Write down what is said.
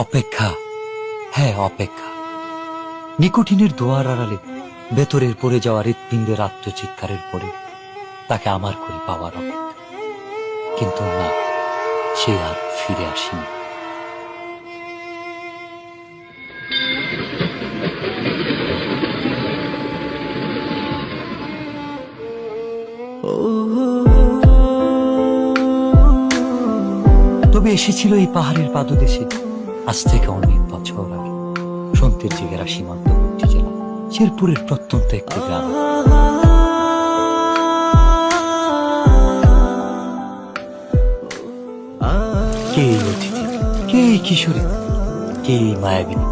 অপেক্ষা, হ্যাঁ অপেক্ষা। নিকোটিনের দোয়ার আড়ালে ভেতরের পড়ে যাওয়া হৃৎপিণ্ডের আত্মচিৎকারের পরে তাকে আমার করে পাওয়ার অপেক্ষা। কিন্তু না, সে আর ফিরে আসেনি। তবে এসেছিল এই পাহাড়ের পাদদেশে আজ থেকে অনেক বছর আগে, সন্তের জেগেরা সীমান্তবর্তী জেলা শেরপুরের প্রত্যন্ত একটি গ্রাম। কে এই অতিথি, কে এই কিশোরী, কে এই মায়াবিনী?